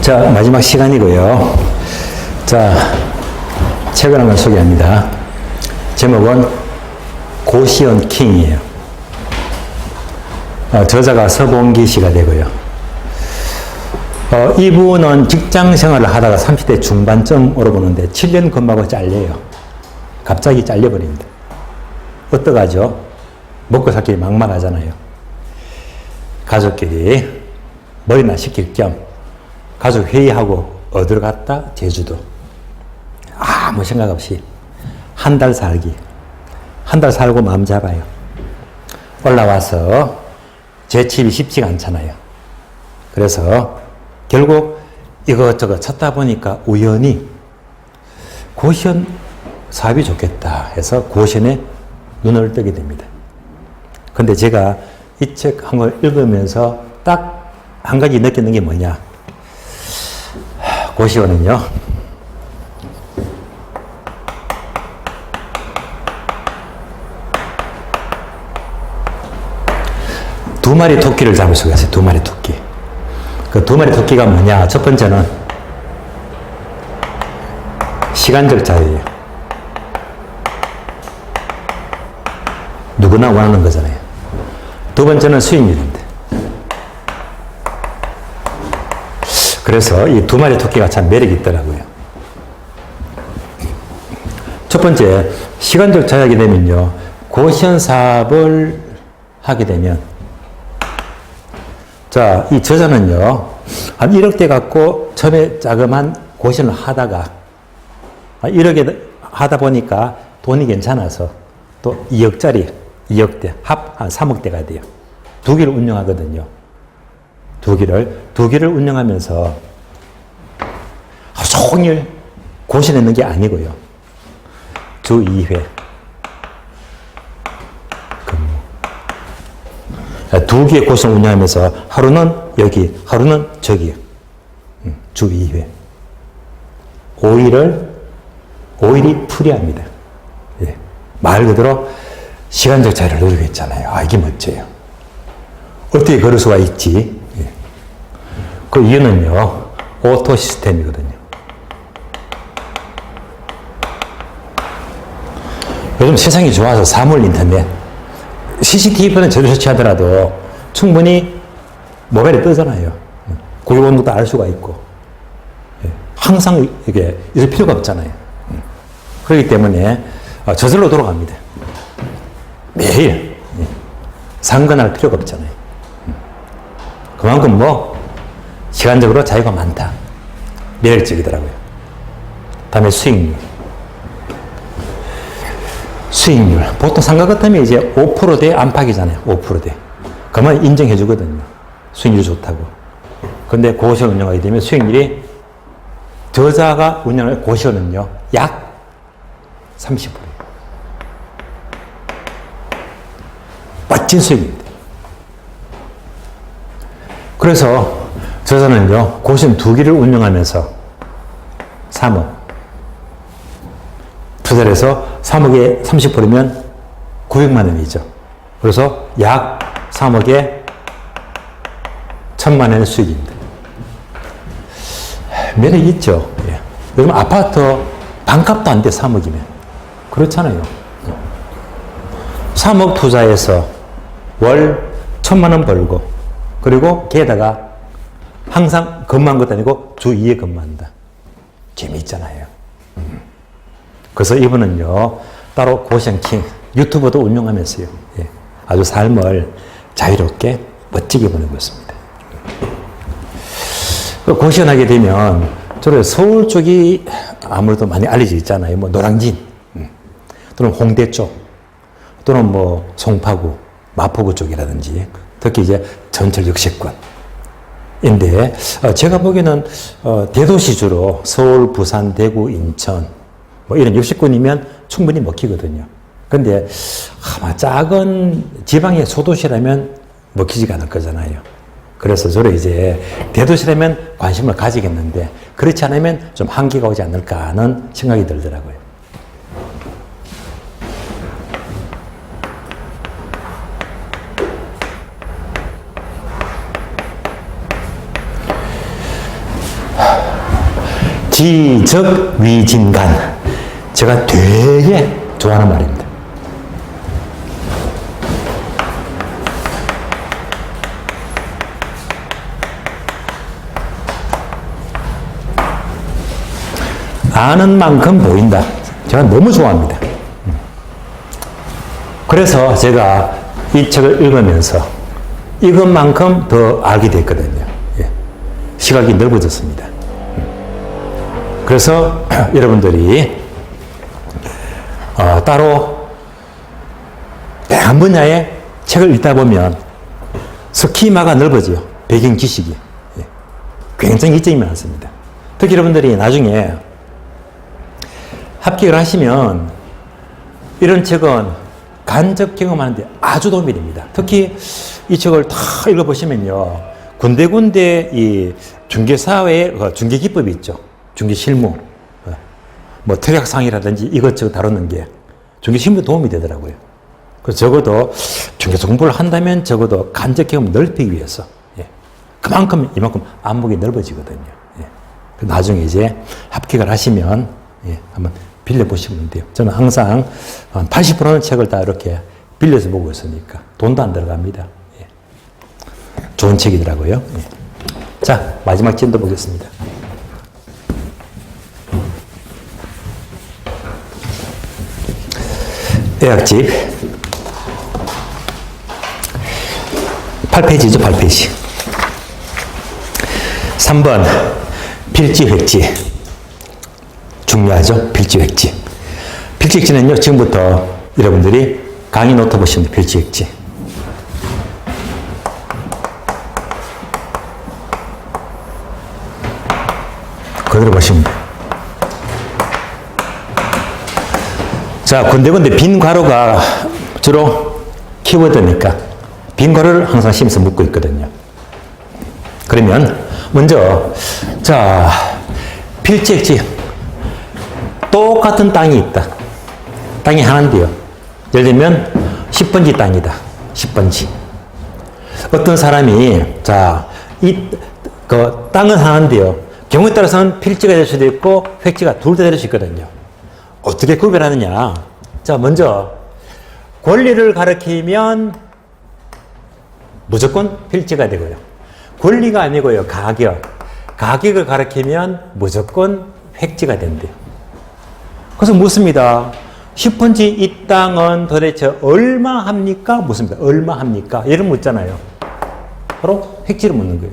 자, 마지막 시간이고요. 자, 책을 하나 소개합니다. 제목은 고시원 킹이에요. 저자가 서봉기 씨가 되고요. 이분은 직장 생활을 하다가 30대 중반쯤으로 보는데 7년 근무하고 잘려요. 갑자기 잘려버립니다. 어떡하죠? 먹고 살기 막막하잖아요. 가족끼리 머리나 식힐 겸 가족 회의하고 어디로 갔다? 제주도. 아무 생각 없이 한 달 살기. 한 달 살고 마음 잡아요. 올라와서 재취입이 쉽지가 않잖아요. 그래서 결국 이것저것 찾다 보니까 우연히 고시원 사업이 좋겠다 해서 고시원에 눈을 뜨게 됩니다. 근데 제가 이 책 한 걸 읽으면서 딱 한 가지 느끼는 게 뭐냐. 고시원은요, 두 마리 토끼를 잡을 수가 있어요. 두 마리 토끼. 그 두 마리 토끼가 뭐냐. 첫 번째는 시간적 자유예요. 누구나 원하는 거잖아요. 두 번째는 수익률입니다. 그래서 이 두 마리 토끼가 참 매력이 있더라고요. 첫 번째, 시간적 자유하게 되면요, 고시원 사업을 하게 되면, 자, 이 저자는요, 한 1억대 갖고 처음에 자그만 고시원을 하다가, 1억에 하다 보니까 돈이 괜찮아서 또 2억짜리, 2억대, 합 한 3억대가 돼요. 두 개를 운영하거든요. 두 개를 운영하면서 하루 종일 고시원에 있는 게 아니고요. 주 2회 근무. 두 개의 고시원을 운영하면서 하루는 여기, 하루는 저기. 주 2회. 5일이 프리합니다. 예. 말 그대로 시간적 자유를 누리고 있잖아요. 아, 이게 멋져요. 어떻게 그럴 수가 있지? 예. 그 이유는요, 오토 시스템이거든요. 요즘 세상이 좋아서 사물 인터넷, CCTV는 제대로 설치하더라도 충분히 모바일에 뜨잖아요. 고객 번호도 알 수가 있고. 예. 항상 이게 있을 필요가 없잖아요. 그렇기 때문에 저절로 돌아갑니다. 매일. 예. 상관할 필요가 없잖아요. 그만큼 시간적으로 자유가 많다. 매력적이더라고요. 다음에 수익률. 보통 상가 같으면 이제 5%대 안팎이잖아요. 5%대. 그만 인정해 주거든요. 수익률이 좋다고. 근데 고시원 운영하게 되면 수익률이, 저자가 운영할 고시원은요, 약 30%예요. 멋진 수익입니다. 그래서 저자는요, 고시원 2개를 운영하면서 3억. 투자를 해서 3억에 30%면 900만 원이죠. 그래서 약 3억에 1000만 원의 수익입니다. 매력이 있죠. 예. 요즘 아파트 반값도 안 돼, 3억이면. 그렇잖아요. 3억 투자해서 월 1000만 원 벌고, 그리고 게다가 항상 근무한 것도 아니고 주 2회 근무한다. 재미있잖아요. 그래서 이분은요, 따로 고시원 킹, 유튜버도 운영하면서요, 예, 아주 삶을 자유롭게 멋지게 보내고 있습니다. 고시원 하게 되면, 저는 서울 쪽이 아무래도 많이 알려져 있잖아요. 뭐, 노량진, 또는 홍대 쪽, 또는 뭐, 송파구, 마포구 쪽이라든지, 특히 이제 전철 역세권인데, 제가 보기에는, 대도시 주로 서울, 부산, 대구, 인천, 뭐 이런 역세권이면 충분히 먹히거든요. 근데 아마 작은 지방의 소도시라면 먹히지가 않을 거잖아요. 그래서 저는 이제 대도시라면 관심을 가지겠는데, 그렇지 않으면 좀 한계가 오지 않을까 하는 생각이 들더라고요. 지적위진간. 제가 되게 좋아하는 말입니다. 아는 만큼 보인다. 제가 너무 좋아합니다. 그래서 제가 이 책을 읽으면서 이것만큼 더 알게 됐거든요. 시각이 넓어졌습니다. 그래서 여러분들이 따로 다양한 분야의 책을 읽다 보면 스키마가 넓어져요. 배경 지식이. 굉장히 이점이 많습니다. 특히 여러분들이 나중에 합격을 하시면 이런 책은 간접 경험하는데 아주 도움이 됩니다. 특히 이 책을 다 읽어보시면요. 군데군데 이 중개사회의 중개기법이 있죠. 중개실무. 뭐 특약상이라든지 이것저것 다루는 게 중개실무에 도움이 되더라고요. 그래서 적어도 중개사 공부를 한다면 적어도 간접 경험을 넓히기 위해서 그만큼 이만큼 안목이 넓어지거든요. 나중에 이제 합격을 하시면 한번 빌려보시면 돼요. 저는 항상 80%는 책을 다 이렇게 빌려서 보고 있으니까 돈도 안 들어갑니다. 좋은 책이더라고요. 자, 마지막 진도 보겠습니다. 의학집 8페이지죠, 8페이지. 3번 필지획지. 중요하죠, 필지획지. 필지획지는요, 지금부터 여러분들이 강의 노트 보시면 돼요, 필지획지. 그대로 보시면 돼요. 자, 군데군데 빈 괄호가 주로 키워드니까 빈 괄호를 항상 심에서 묶고 있거든요. 그러면 먼저 자, 필지획지 똑같은 땅이 있다. 땅이 하나인데요. 예를 들면 10번지 땅이다. 10번지. 어떤 사람이 자, 그 땅은 하나인데요. 경우에 따라서는 필지가 될 수도 있고 획지가 둘 다 될 수 있거든요. 어떻게 구별하느냐? 자, 먼저 권리를 가리키면 무조건 필지가 되고요. 권리가 아니고요. 가격. 가격을 가리키면 무조건 획지가 된대요. 그래서 묻습니다. 10번지 이 땅은 도대체 얼마 합니까? 묻습니다. 얼마 합니까? 이런 묻잖아요. 바로 획지를 묻는 거예요.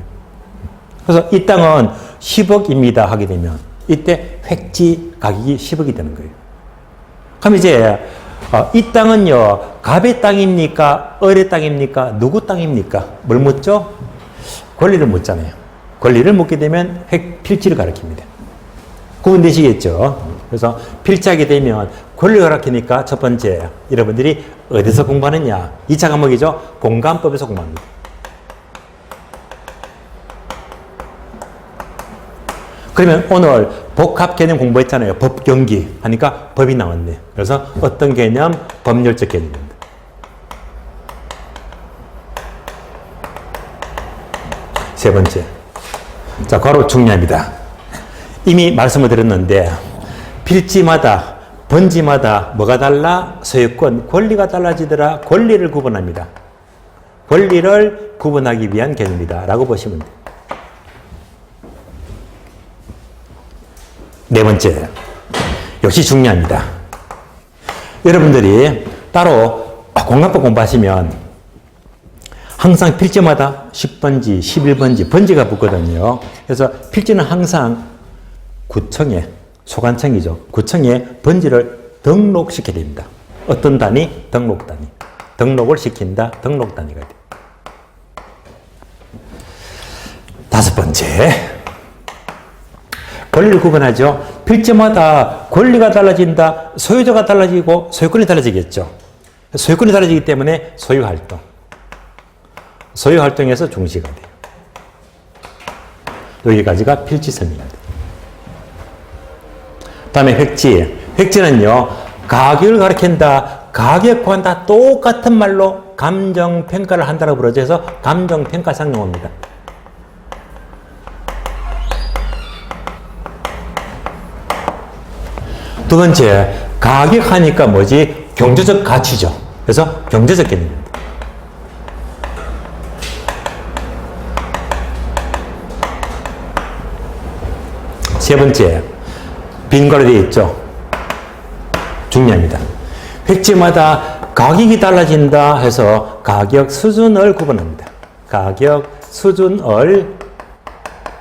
그래서 이 땅은 10억입니다 하게 되면 이때 획지 가격이 10억이 되는 거예요. 그럼 이제 이 땅은요, 갑의 땅입니까? 을의 땅입니까? 누구 땅입니까? 뭘 묻죠? 권리를 묻잖아요. 권리를 묻게 되면 필지를 가리킵니다. 구분되시겠죠? 그래서 필지하게 되면 권리를 가리키니까 첫 번째, 여러분들이 어디서 공부하느냐? 2차 과목이죠? 공간법에서 공부합니다. 그러면 오늘 복합 개념 공부했잖아요. 법 경기 하니까 법이 나왔네. 그래서 어떤 개념? 법률적 개념입니다. 세 번째. 자, 괄호 중요합니다. 이미 말씀을 드렸는데 필지마다 번지마다 뭐가 달라? 소유권, 권리가 달라지더라. 권리를 구분합니다. 권리를 구분하기 위한 개념이다 라고 보시면 돼요. 네 번째, 역시 중요합니다. 여러분들이 따로 공간법 공부하시면 항상 필지마다 10번지, 11번지, 번지가 붙거든요. 그래서 필지는 항상 구청에, 소관청이죠. 구청에 번지를 등록시켜야 됩니다. 어떤 단위? 등록 단위. 등록을 시킨다. 등록 단위가 돼요. 다섯 번째, 권리를 구분하죠. 필지마다 권리가 달라진다. 소유자가 달라지고 소유권이 달라지겠죠. 소유권이 달라지기 때문에 소유활동. 소유활동에서 중시가 돼요. 여기까지가 필지설명입니다. 다음에 획지. 획지는요, 가격을 가리킨다. 가격과는 다 똑같은 말로 감정평가를 한다고 부르죠. 그래서 감정평가상 용어입니다. 두 번째, 가격하니까 뭐지? 경제적 가치죠. 그래서 경제적 개념입니다. 세 번째, 빈괄호 되어 있죠. 중요합니다. 획지마다 가격이 달라진다 해서 가격 수준을 구분합니다. 가격 수준을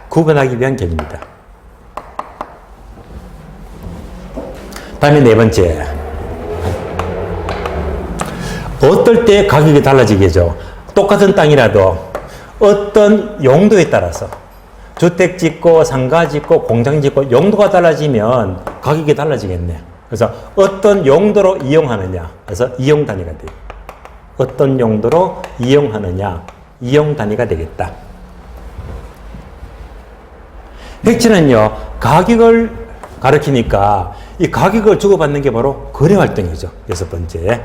구분하기 위한 개념입니다. 다음에 네 번째, 어떨 때 가격이 달라지겠죠. 똑같은 땅이라도 어떤 용도에 따라서 주택 짓고 상가 짓고 공장 짓고 용도가 달라지면 가격이 달라지겠네. 그래서 어떤 용도로 이용하느냐. 그래서 이용 단위가 돼요. 어떤 용도로 이용하느냐. 이용 단위가 되겠다. 획지는요, 가격을 가리키니까 이 가격을 주고받는 게 바로 거래 활동이죠. 여섯 번째.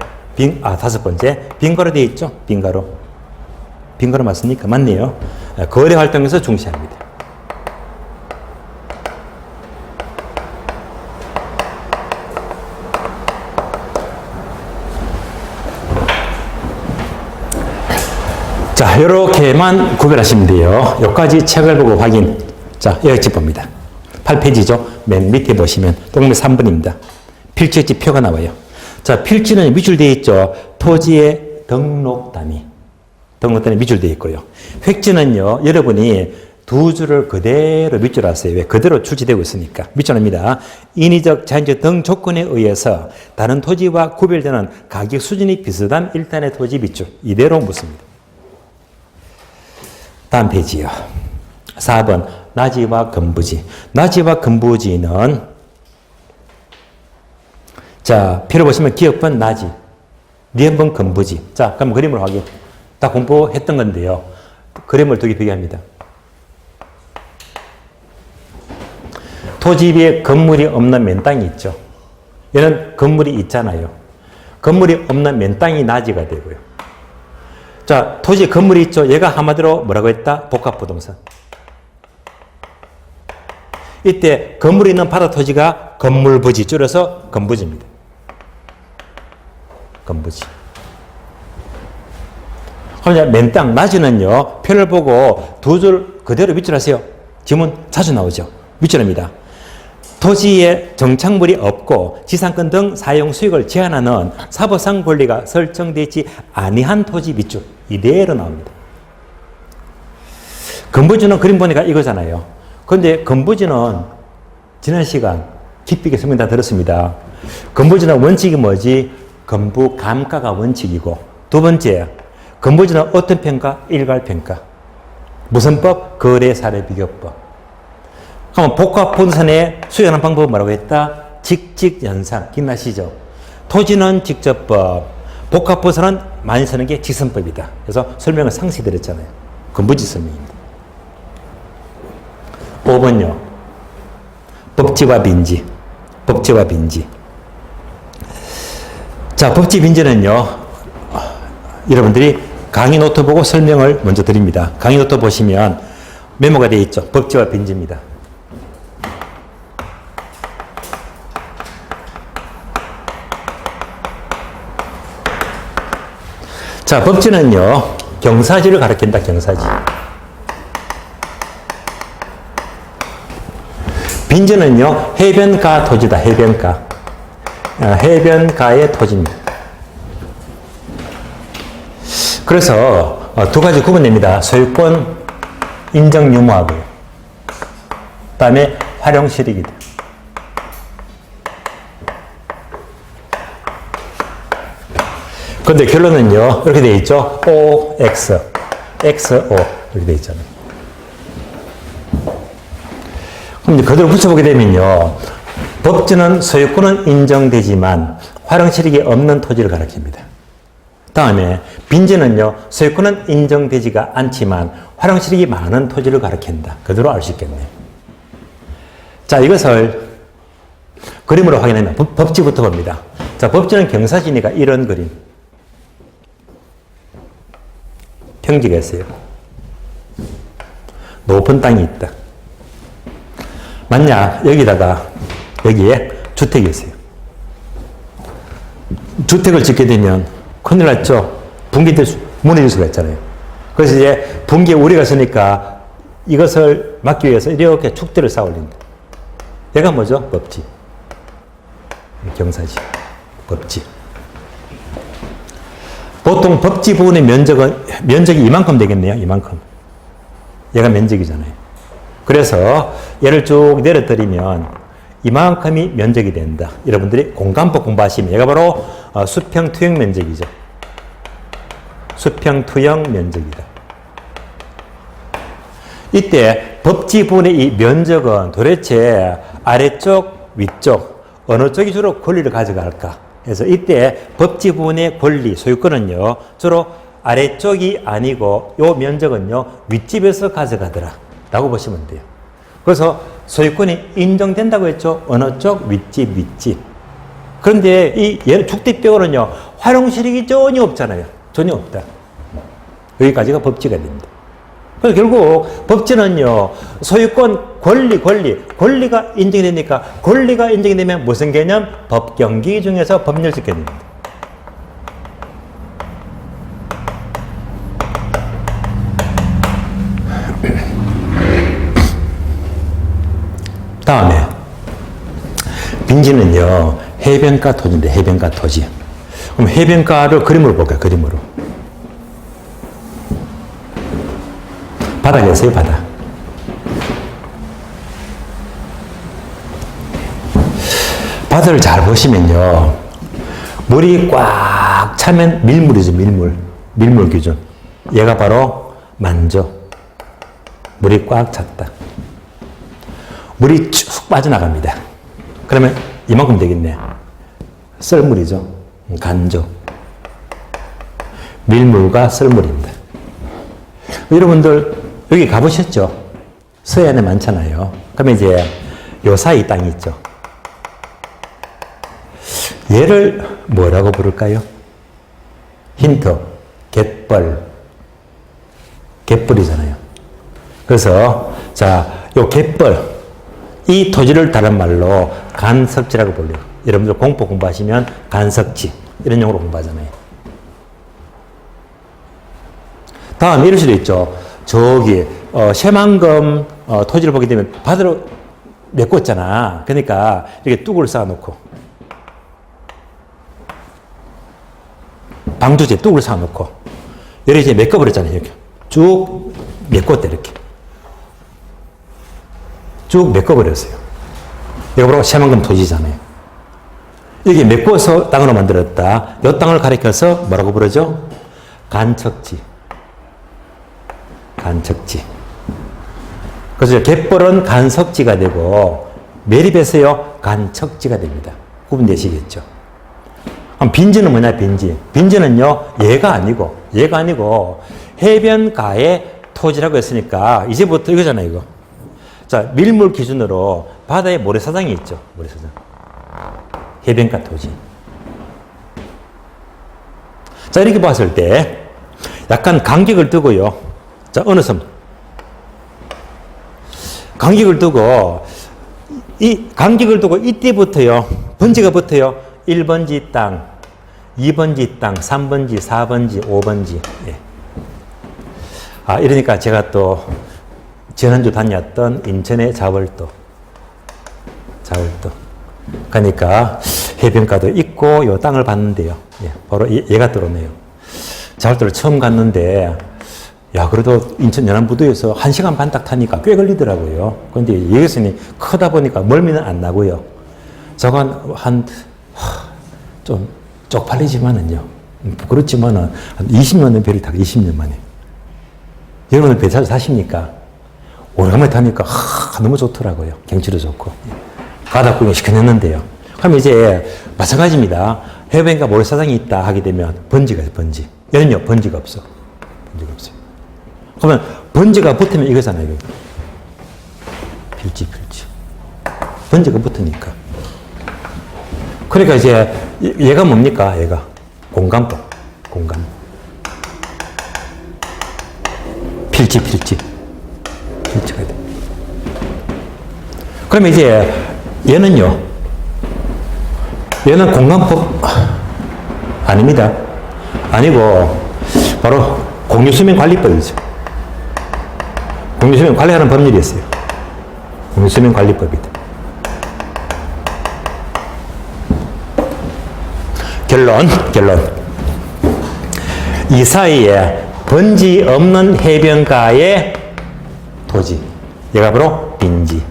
다섯 번째. 빈괄호 되어 있죠? 빈괄호. 빈괄호 맞습니까? 맞네요. 거래 활동에서 중시합니다. 자, 이렇게만 구별하시면 돼요. 여기까지 책을 보고 확인. 자, 여기 봅니다. 8페이지죠. 맨 밑에 보시면 동네 3번입니다. 필지역지 표가 나와요. 자, 필지는 밑줄되어 있죠. 토지의 등록 단위. 등록 단위 밑줄되어 있고요. 획지는요, 여러분이 두 줄을 그대로 밑줄 하세요. 왜? 그대로 출제되고 있으니까. 밑줄합니다. 인위적, 자연적 등 조건에 의해서 다른 토지와 구별되는 가격 수준이 비슷한 일단의 토지 밑줄. 이대로 묻습니다. 다음 페이지요. 4번. 나지와 금부지. 나지와 금부지는, 자, 표를 보시면 기역번 나지, 리은번 금부지. 자, 그럼 그림을 확인. 다 공부했던 건데요. 그림을 두 개 비교합니다. 토지 위에 건물이 없는 맨 땅이 있죠. 얘는 건물이 있잖아요. 건물이 없는 맨 땅이 나지가 되고요. 자, 토지에 건물이 있죠. 얘가 한마디로 뭐라고 했다? 복합부동산. 이때 건물이 있는 바다 토지가 건물부지, 줄여서 건부지입니다. 건부지. 그럼 맨 땅, 나지는요, 표를 보고 두 줄 그대로 밑줄하세요. 지문 자주 나오죠. 밑줄합니다. 토지에 정착물이 없고 지상권 등 사용 수익을 제한하는 사법상 권리가 설정되지 아니한 토지 밑줄. 이대로 나옵니다. 건부지는 그림 보니까 이거잖아요. 그런데 건부지는 지난 시간 깊이 있게 설명 다 들었습니다. 건부지는 원칙이 뭐지? 건부 감가가 원칙이고, 두 번째, 건부지는 어떤 평가? 일괄평가. 무슨 법? 거래사례비교법. 그럼 복합부동산에 수행하는 방법은 뭐라고 했다? 직직연산. 기억나시죠? 토지는 직접법, 복합부동산은 많이 쓰는 게 직선법이다. 그래서 설명을 상세히 드렸잖아요. 건부지 설명입니다. 5번요. 법지와 빈지. 법지와 빈지. 자, 법지 빈지는요, 여러분들이 강의 노트 보고 설명을 먼저 드립니다. 강의 노트 보시면 메모가 되어 있죠. 법지와 빈지입니다. 자, 법지는요, 경사지를 가리킨다, 경사지. 빈지는요, 해변가 토지다, 해변가. 해변가의 토지입니다. 그래서 두 가지 구분됩니다. 소유권 인정 유무하고요. 그 다음에 활용 실익이다. 그런데 결론은요, 이렇게 되어 있죠. OX, XO. 이렇게 되어 있잖아요. 그럼 그대로 붙여보게 되면요, 법지는 소유권은 인정되지만 활용 실익이 없는 토지를 가리킵니다. 다음에 빈지는요, 소유권은 인정되지가 않지만 활용 실익이 많은 토지를 가리킨다. 그대로 알 수 있겠네요. 자, 이것을 그림으로 확인하면 법지부터 봅니다. 자, 법지는 경사지니까 이런 그림. 평지가 있어요. 높은 땅이 있다. 만약 여기다가 여기에 주택이 있어요. 주택을 짓게 되면 큰일 났죠. 무너질 수가 있잖아요. 그래서 이제 붕괴 우려가 있으니까 이것을 막기 위해서 이렇게 축대를 쌓아 올린다. 얘가 뭐죠? 법지. 경사지. 법지. 보통 법지 부분의 면적이 이만큼 되겠네요. 이만큼. 얘가 면적이잖아요. 그래서 얘를 쭉 내려뜨리면 이만큼이 면적이 된다. 여러분들이 공간법 공부하시면 얘가 바로 수평 투영 면적이죠. 수평 투영 면적이다. 이때 법지 부분의 이 면적은 도대체 아래쪽, 위쪽 어느 쪽이 주로 권리를 가져갈까? 그래서 이때 법지 부분의 권리, 소유권은요 주로 아래쪽이 아니고 요 면적은요 윗집에서 가져가더라 라고 보시면 돼요. 그래서 소유권이 인정된다고 했죠. 어느 쪽? 윗집, 윗집. 그런데 이 주택벽으로는요 활용실익이 전혀 없잖아요. 전혀 없다. 여기까지가 법지가 됩니다. 그래서 결국 법지는요 소유권, 권리가 인정이 되니까 권리가 인정이 되면 무슨 개념? 법경기 중에서 법률적 개념입니다. 다음에 빈지는요 해변가 토지인데 해변가 토지. 그럼 해변가를 그림으로 볼까요? 그림으로. 바다겠어요, 바다. 바다를 잘 보시면요 물이 꽉 차면 밀물이죠. 밀물 기준. 얘가 바로 만조. 물이 꽉 찼다. 물이 쭉 빠져나갑니다. 그러면 이만큼 되겠네. 썰물이죠. 간조. 밀물과 썰물입니다. 여러분들 여기 가보셨죠? 서해안에 많잖아요. 그러면 이제 요 사이 땅이 있죠. 얘를 뭐라고 부를까요? 힌트. 갯벌이잖아요. 그래서 자, 요 갯벌 이 토지를 다른 말로 간석지라고 불러요. 여러분들 공포 공부하시면 간석지 이런 용어로 공부하잖아요. 다음 이럴 수도 있죠. 저기 새만금 토지를 보게 되면 바다로 메꿨잖아. 그러니까 이렇게 뚝을 쌓아놓고 방조제 뚝을 쌓아놓고 여기 이제 메꿔버렸잖아요. 이렇게 쭉 메꿨대 이렇게. 쭉 메꿔버렸어요. 이거 바로 새만금 토지잖아요. 이게 메꿔서 땅으로 만들었다. 이 땅을 가리켜서 뭐라고 부르죠? 간척지. 그래서 갯벌은 간석지가 되고 매립에서요 간척지가 됩니다. 구분되시겠죠? 그럼 빈지는 뭐냐? 빈지는요 얘가 아니고 해변가의 토지라고 했으니까 이제부터 이거잖아요. 이거. 자, 밀물 기준으로 바다에 모래사장이 있죠. 모래사장. 해변가 토지. 자, 이렇게 봤을 때 약간 간격을 두고요. 자, 어느 섬? 간격을 두고 이때부터요. 번지가 붙어요. 1번지 땅, 2번지 땅, 3번지, 4번지, 5번지. 예. 이러니까 제가 또 지난주 다녔던 인천의 자월도. 그러니까 해변가도 있고 요 땅을 봤는데요. 예, 바로 얘가 들어오네요. 자월도를 처음 갔는데 야 그래도 인천 연안부두에서 1시간 반 딱 타니까 꽤 걸리더라고요. 그런데 예수님 크다 보니까 멀미는 안 나고요. 저건 좀 쪽팔리지만은요. 그렇지만은 한 20년의 배를 타고 20년 만에. 여러분들 배 자주 타십니까? 오래간만에 타니까 너무 좋더라고요. 경치도 좋고. 바다 구경 시켜냈는데요. 그럼 이제 마찬가지입니다. 해변가 모래사장이 있다 하게 되면 번지가 있어요. 번지. 얘는요. 번지가 없어요. 그러면 번지가 붙으면 이거잖아요. 필지. 번지가 붙으니까. 그러니까 이제 얘가 뭡니까? 얘가 공간. 필지가 돼. 그러면 이제 얘는요. 얘는 공간법 아닙니다. 아니고 바로 공유수면관리법이죠. 공유수면 관리하는 법률이 있어요. 공유수면관리법이다. 결론. 이 사이에 번지 없는 해변가의 토지. 얘가 바로 빈지.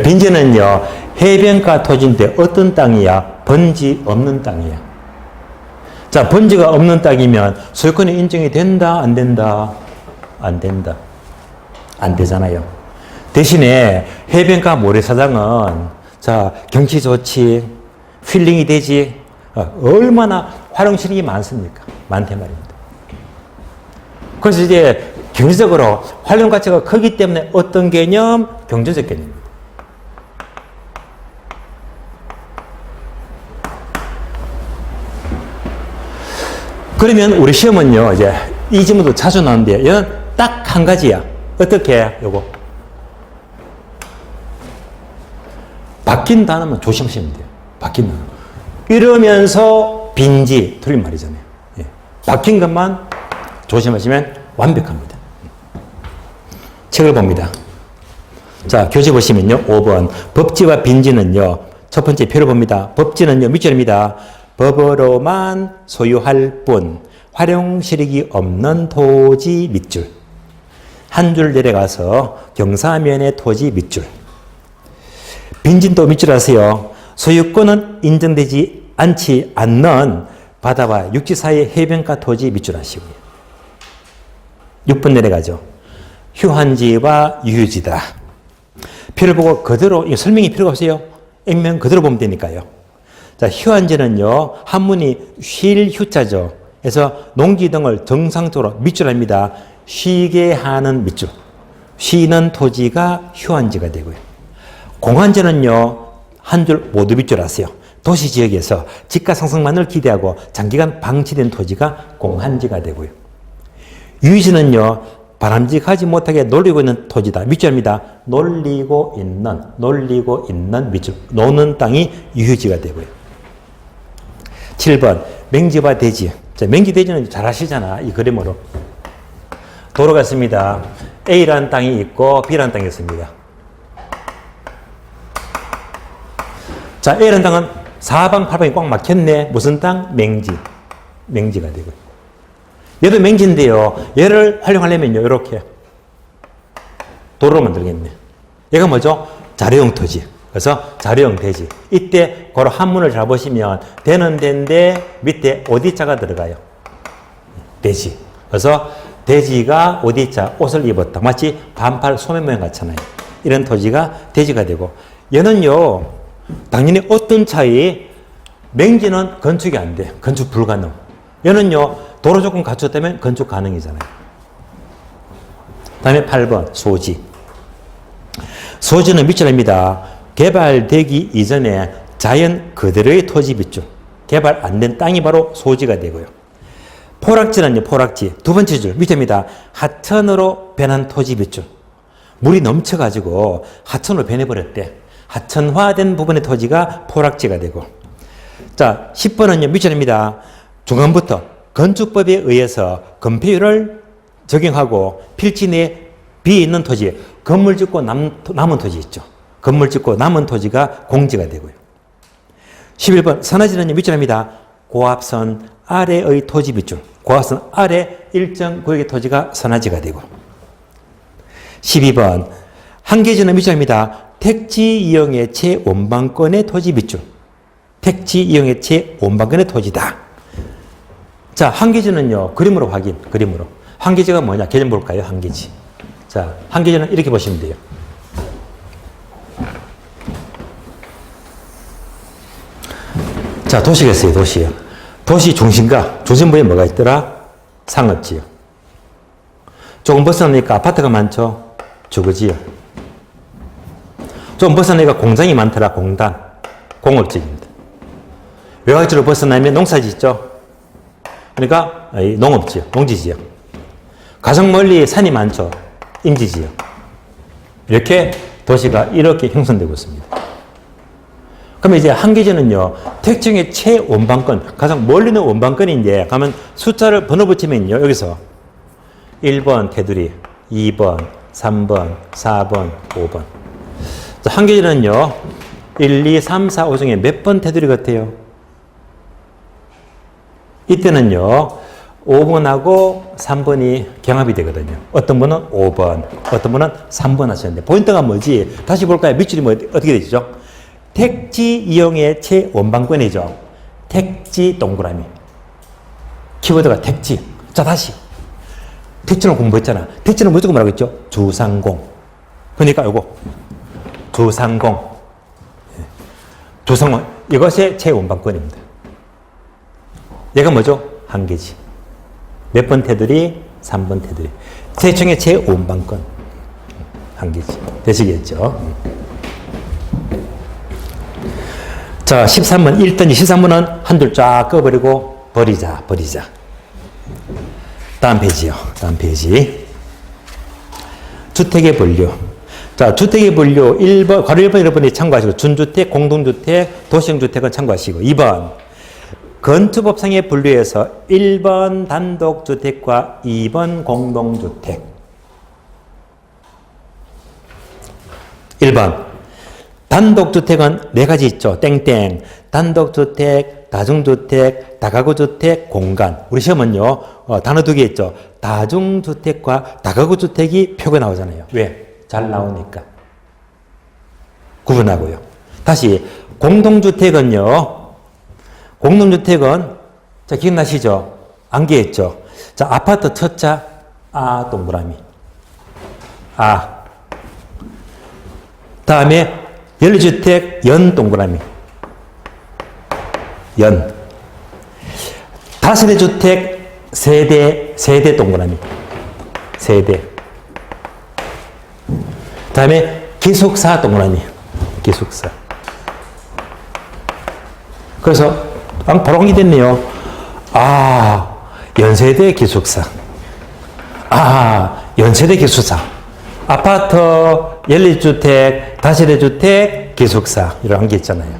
빈지는요, 해변가 토지인데 어떤 땅이야? 번지 없는 땅이야. 자, 번지가 없는 땅이면 소유권이 인정이 된다, 안 된다? 안 된다. 안 되잖아요. 대신에 해변가 모래사장은 자, 경치 좋지, 힐링이 되지, 얼마나 활용실이 많습니까? 많대 말입니다. 그래서 이제 경제적으로 활용 가치가 크기 때문에 어떤 개념? 경제적 개념입니다. 그러면 우리 시험은요, 이제 이 질문도 자주 나오는데, 얘는 딱 한 가지야. 어떻게 해? 요거. 바뀐 단어만 조심하시면 돼요. 바뀐 단어. 이러면서 빈지, 틀린 말이잖아요. 예. 바뀐 것만 조심하시면 완벽합니다. 책을 봅니다. 자, 교재 보시면요, 5번. 법지와 빈지는요, 첫 번째 표를 봅니다. 법지는요, 밑줄입니다. 법으로만 소유할 뿐 활용 실익이 없는 토지 밑줄. 한 줄 내려가서 경사면의 토지 밑줄. 빈진도 밑줄 하세요. 소유권은 인정되지 않지 않는 바다와 육지 사이의 해변가 토지 밑줄 하시고요. 6번 내려가죠. 휴한지와 유휴지다. 표를 보고 그대로, 이거 설명이 필요가 없어요. 액면 그대로 보면 되니까요. 자, 휴한지는요, 한문이 쉴 휴자죠. 그래서 농지 등을 정상적으로 밑줄합니다. 쉬게 하는 밑줄. 쉬는 토지가 휴한지가 되고요. 공한지는요, 한 줄 모두 밑줄 하세요. 도시 지역에서 집가 상승만을 기대하고 장기간 방치된 토지가 공한지가 되고요. 유휴지는요, 바람직하지 못하게 놀리고 있는 토지다. 밑줄입니다. 놀리고 있는 밑줄. 노는 땅이 유휴지가 되고요. 7번, 맹지와 대지. 자, 맹지 대지는 잘 아시잖아. 이 그림으로. 도로가 있습니다. A라는 땅이 있고 B라는 땅이 있습니다. 자, A라는 땅은 사방팔방이 꽉 막혔네. 무슨 땅? 맹지. 맹지가 되고요. 얘도 맹지인데요. 얘를 활용하려면요, 이렇게 도로로 만들겠네. 얘가 뭐죠? 자료용 토지. 그래서 자료용 대지. 이때 고로 한문을 잘 보시면 되는 데인데 밑에 어디자가 들어가요? 대지. 그래서 대지가 어디자 옷을 입었다. 마치 반팔 소매 모양 같잖아요. 이런 토지가 대지가 되고, 얘는요, 당연히 어떤 차이? 맹지는 건축이 안 돼. 건축 불가능. 얘는요, 도로 조건 갖췄다면 건축 가능이잖아요. 다음에 8번 소지. 소지는 밑줄입니다. 개발되기 이전에 자연 그대로의 토지 밑줄. 개발 안 된 땅이 바로 소지가 되고요. 포락지는요, 포락지. 두 번째 줄 밑에입니다. 하천으로 변한 토지 밑줄. 물이 넘쳐가지고 하천으로 변해버렸대. 하천화된 부분의 토지가 포락지가 되고. 자, 10번은요, 밑줄입니다. 중간부터 건축법에 의해서 건폐율을 적용하고 필지 내에 비어 있는 토지, 건물 짓고 남은 토지 있죠. 건물 짓고 남은 토지가 공지가 되고요. 11번 선화지는요, 밑줄입니다. 고압선 아래의 토지 밑줄. 고압선 아래 일정 구역의 토지가 선화지가 되고. 12번 한계지는 밑줄입니다. 택지 이용의 최원방권의 토지 밑줄. 택지 이용의 최원방권의 토지다. 자, 한계지는요, 그림으로 확인, 그림으로. 한계지가 뭐냐? 개념 볼까요? 한계지. 자, 한계지는 이렇게 보시면 돼요. 자, 도시가 있어요, 도시요. 도시 중심가, 중심부에 뭐가 있더라? 상업지역. 조금 벗어나니까 아파트가 많죠? 주거지역. 좀 벗어나니까 공장이 많더라, 공단. 공업지역입니다. 외곽지로 벗어나면 농사지 있죠? 그러니까 농업지역, 농지지역. 가장 멀리 산이 많죠? 임지지역. 이렇게 도시가 이렇게 형성되고 있습니다. 그러면 이제 한계지는요, 특정의 최원방권, 가장 멀리 있는 원방권인데, 가면 숫자를 번호 붙이면요, 여기서 1번 테두리, 2번, 3번, 4번, 5번. 한계지는요, 1, 2, 3, 4, 5 중에 몇 번 테두리 같아요? 이때는요, 5번하고 3번이 경합이 되거든요. 어떤 분은 5번, 어떤 분은 3번 하시는데, 포인트가 뭐지? 다시 볼까요? 밑줄이 뭐 어떻게 되죠? 택지 이용의 최원방권이죠. 택지 동그라미. 키워드가 택지. 자, 다시. 택지는 공부했잖아. 택지는 무조건 뭐라고 했죠? 주상공. 그러니까 요거. 주상공. 주상공. 이것의 최원방권입니다. 얘가 뭐죠? 한계지. 몇 번 테두리? 3번 테두리. 세층의 최원방권. 한계지. 되시겠죠? 자, 13번 1든지 13번은 한 줄 쫙 꺼버리고 버리자. 다음 페이지요. 다음 페이지. 주택의 분류. 자, 주택의 분류 1번, 괄호 1번, 1번이 참고하시고, 준주택, 공동주택, 도시형주택은 참고하시고, 2번, 건축법상의 분류에서 1번 단독주택과 2번 공동주택. 1번. 단독주택은 네 가지 있죠. 땡땡. 단독주택, 다중주택, 다가구주택, 공간. 우리 시험은요, 단어 두 개 있죠. 다중주택과 다가구주택이 표가 나오잖아요. 왜? 잘 나오니까. 구분하고요. 다시, 공동주택은요, 자, 기억나시죠? 암기했죠? 자, 아파트 첫자, 아, 동그라미. 아. 다음에, 연립주택, 연 동그라미. 연. 다세대 주택, 세대 동그라미. 세대. 다음에 기숙사 동그라미. 기숙사. 그래서 보랑이 됐네요. 아, 연세대 기숙사. 아, 연세대 기숙사. 아파트, 연립주택, 다세대 주택, 기숙사 이런 게 있잖아요.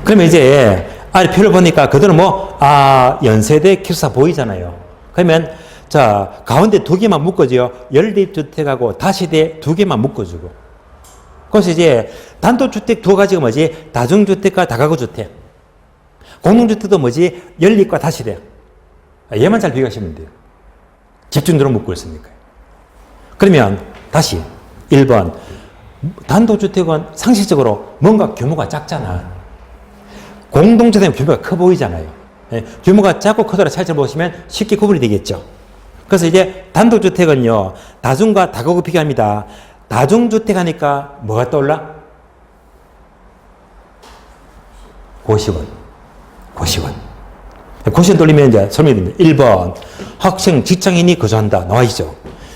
그러면 이제 아래 표를 보니까 그대로 연세대 기숙사 보이잖아요. 그러면 자, 가운데 두 개만 묶어줘요. 연립주택하고 다세대 두 개만 묶어주고. 그래서 이제 단독주택 두 가지가 뭐지? 다중주택과 다가구주택. 공동주택도 뭐지? 연립과 다세대. 얘만 잘 비교하시면 돼요. 집중적으로 묶고 있으니까요. 그러면 다시 1번. 단독주택은 상식적으로 뭔가 규모가 작잖아. 공동주택은 규모가 커 보이잖아요. 규모가 작고 크더라 차이를 보시면 쉽게 구분이 되겠죠. 그래서 이제 단독주택은요, 다중과 다가구 비교합니다. 다중주택 하니까 뭐가 떠올라? 고시원. 고시원 돌리면 이제 설명이 됩니다. 1번, 학생, 직장인이 거주한다. 나와있죠.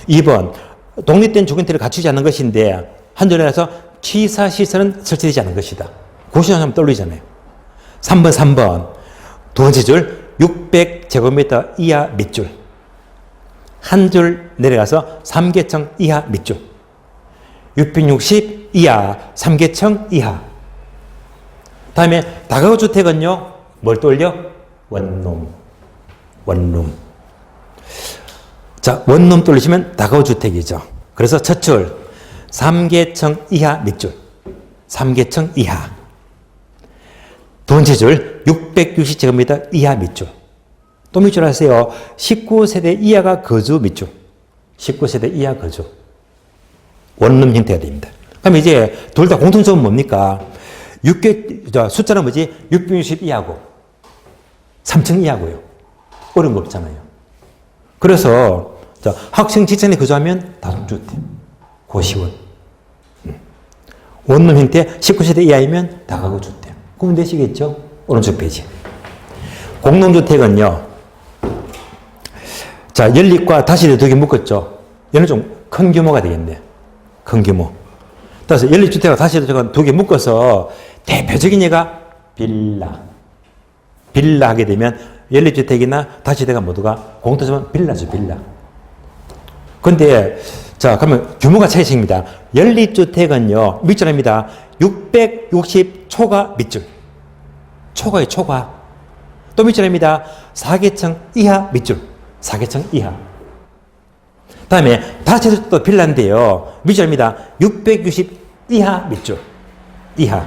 2번, 독립된 주거인테리어를 갖추지 않는 것인데, 한줄에서 취사시설은 설치되지 않은 것이다. 고시원 하면 떠올리잖아요. 3번. 두 번째 줄, 600제곱미터 이하 밑줄. 한 줄 내려가서 3계층 이하 밑줄. 660 이하, 3계층 이하. 다음에 다가구 주택은요, 뭘 떠올려? 원룸. 자, 원룸 떠올리시면 다가구 주택이죠. 그래서 첫 줄, 3계층 이하 밑줄. 3계층 이하. 두 번째 줄, 660제곱미터 이하 밑줄. 또 밑줄 하세요. 19세대 이하가 거주 밑줄. 19세대 이하 거주. 원룸 형태가 됩니다. 그럼 이제 둘 다 공통점은 뭡니까? 숫자는 뭐지? 660 이하고 3층 이하고요. 어려운 거 없잖아요. 그래서 학생 직장에 거주하면 다중주택, 고시원. 원룸 형태 19세대 이하이면 다가구 주택. 구분되시겠죠? 오른쪽 페이지. 공동주택은요. 자, 연립과 다시대 두 개 묶었죠. 얘는 좀 큰 규모가 되겠네. 큰 규모. 따라서 연립주택과 다시대 두 개 묶어서 대표적인 예가 빌라. 빌라 하게 되면 연립주택이나 다시대가 모두가 공통점은 빌라죠, 빌라. 근데 자, 그러면 규모가 차이식입니다. 연립주택은요, 밑줄입니다. 660 초과 밑줄. 초과의 초과. 또 밑줄입니다. 4계층 이하 밑줄. 4계층 이하. 다음에 다세대도 빌라인데요. 밑줄입니다. 660 이하 밑줄. 이하.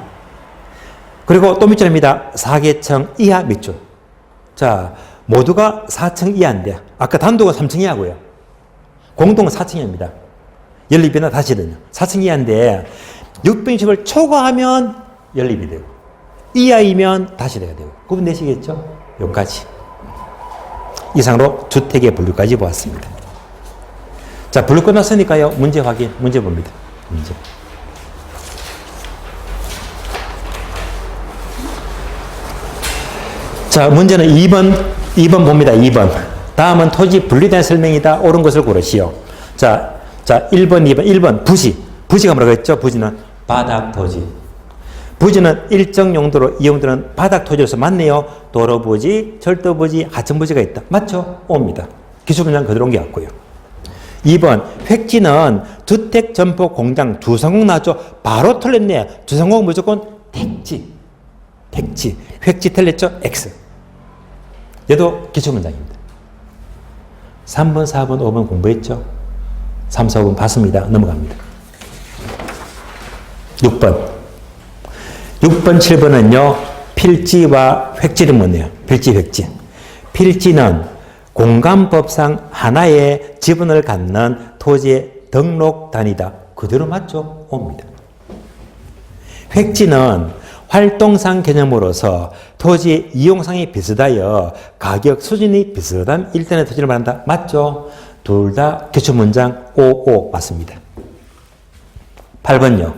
그리고 또 밑줄입니다. 4계층 이하 밑줄. 자, 모두가 4층 이하인데, 아까 단독은 3층 이하고요. 공동은 4층 이하입니다. 연립이나 다시는요. 4층 이하인데, 660을 초과하면 연립이 되고, 이하이면 다시래가 되고, 구분되시겠죠? 여기까지. 이상으로 주택의 분류까지 보았습니다. 자, 분류 끝났으니까요. 문제 확인, 문제 봅니다. 문제. 자, 문제는 2번 봅니다. 2번. 다음은 토지 분리된 설명이다. 옳은 것을 고르시오. 자, 1번, 2번. 1번, 부지. 부지가 뭐라고 했죠? 부지는 바닥 토지. 부지는 일정 용도로 이용되는 바닥 토지로서 맞네요. 도로 부지, 철도 부지, 하천 부지가 있다. 맞죠? 옵니다. 기술분량 그대로 온 게 같고요. 2번, 획지는 주택, 점포, 공장, 주상공 나왔죠? 바로 틀렸네. 주상공 무조건 택지. 택지. 획지 틀렸죠? X. 얘도 기출문장입니다. 3번, 4번, 5번 공부했죠? 3, 4, 5번 봤습니다. 넘어갑니다. 6번. 6번, 7번은요, 필지와 획지는 뭐네요? 필지, 획지. 필지는 공간법상 하나의 지분을 갖는 토지의 등록 단위다. 그대로 맞죠? 옵니다. 획지는 활동상 개념으로서 토지 이용상이 비슷하여 가격 수준이 비슷한 일단의 토지를 말한다. 맞죠? 둘 다 기출문장 5 맞습니다. 8번요.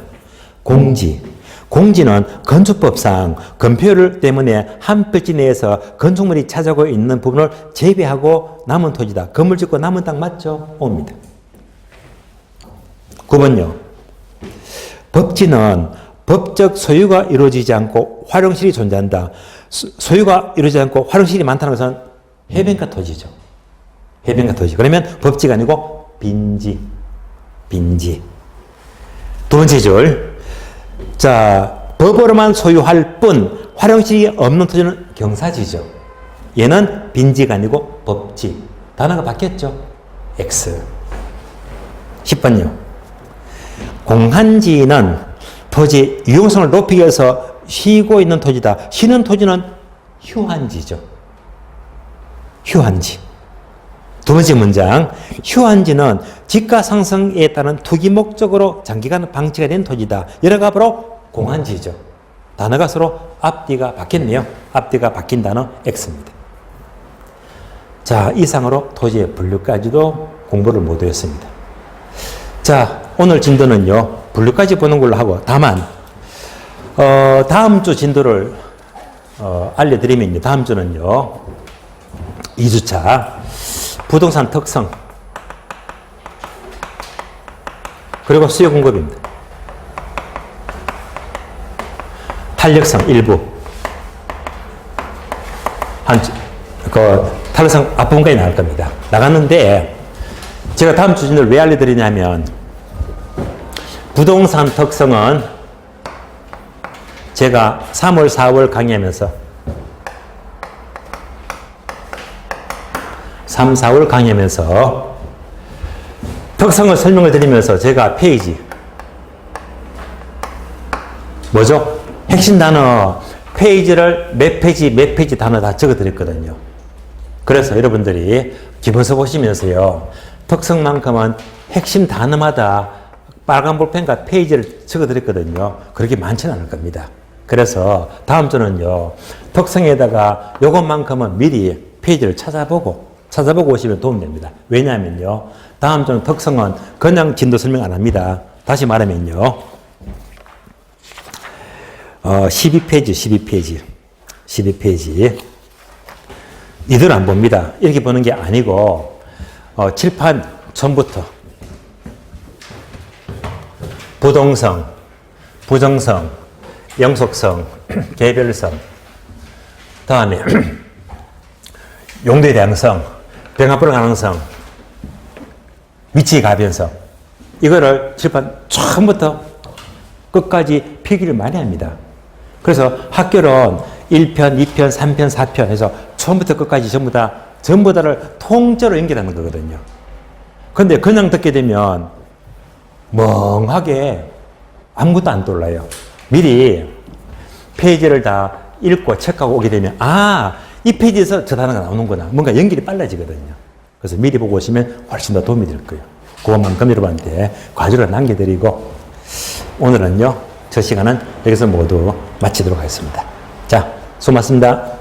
공지. 공지는 건축법상 건폐율 때문에 한 필지 내에서 건축물이 차지하고 있는 부분을 재배하고 남은 토지다. 건물 짓고 남은 땅 맞죠? 옵니다. 9번요. 법지는 법적 소유가 이루어지지 않고 활용실이 존재한다. 소유가 이루어지지 않고 활용실이 많다는 것은 해변가 토지죠. 해변가 토지. 그러면 법지가 아니고 빈지. 빈지. 두 번째 줄. 자, 법으로만 소유할 뿐 활용실이 없는 토지는 경사지죠. 얘는 빈지가 아니고 법지. 단어가 바뀌었죠. X. 10번요. 공한지는 토지 유용성을 높이기 위해서 쉬고 있는 토지다. 쉬는 토지는 휴한지죠. 휴한지. 두 번째 문장. 휴한지는 지가 상승에 따른 투기 목적으로 장기간 방치가 된 토지다. 여러 가지로 공한지죠. 단어가 서로 앞뒤가 바뀌었네요. 앞뒤가 바뀐 단어 X입니다. 자, 이상으로 토지의 분류까지도 공부를 모두 했습니다. 자, 오늘 진도는요. 분류까지 보는 걸로 하고, 다만 다음 주 진도를 알려드리면요. 다음 주는요. 2주차 부동산 특성 그리고 수요 공급입니다. 탄력성 일부 탄력성 앞부분까지 나갈 겁니다. 나갔는데 제가 다음 주 진도를 왜 알려드리냐면 부동산 특성은 제가 3월, 4월 강의하면서 3, 4월 강의하면서 특성을 설명을 드리면서 제가 페이지 뭐죠? 핵심 단어 페이지를 몇 페이지 단어 다 적어 드렸거든요. 그래서 여러분들이 집어서 보시면서요. 특성만큼은 핵심 단어마다 빨간 볼펜과 페이지를 적어 드렸거든요. 그렇게 많지는 않을 겁니다. 그래서 다음 주는요. 특성에다가 요것만큼은 미리 페이지를 찾아보고 오시면 도움됩니다. 왜냐하면요. 다음 주는 특성은 그냥 진도 설명 안 합니다. 다시 말하면요. 12페이지. 이대로 안 봅니다. 이렇게 보는 게 아니고 칠판 전부터 부동성, 부정성, 영속성, 개별성, 다음에 용도의 다양성, 병합불 가능성, 위치 가변성 이거를 칠판 처음부터 끝까지 필기를 많이 합니다. 그래서 학교는 1편, 2편, 3편, 4편 해서 처음부터 끝까지 전부 다를 통째로 연결하는 거거든요. 근데 그냥 듣게 되면 멍하게 아무것도 안 떠올라요. 미리 페이지를 다 읽고 체크하고 오게 되면 이 페이지에서 저 단어가 나오는구나. 뭔가 연결이 빨라지거든요. 그래서 미리 보고 오시면 훨씬 더 도움이 될 거예요. 그것만큼 여러분한테 과제로 남겨드리고 오늘은요. 저 시간은 여기서 모두 마치도록 하겠습니다. 자, 수고 많습니다.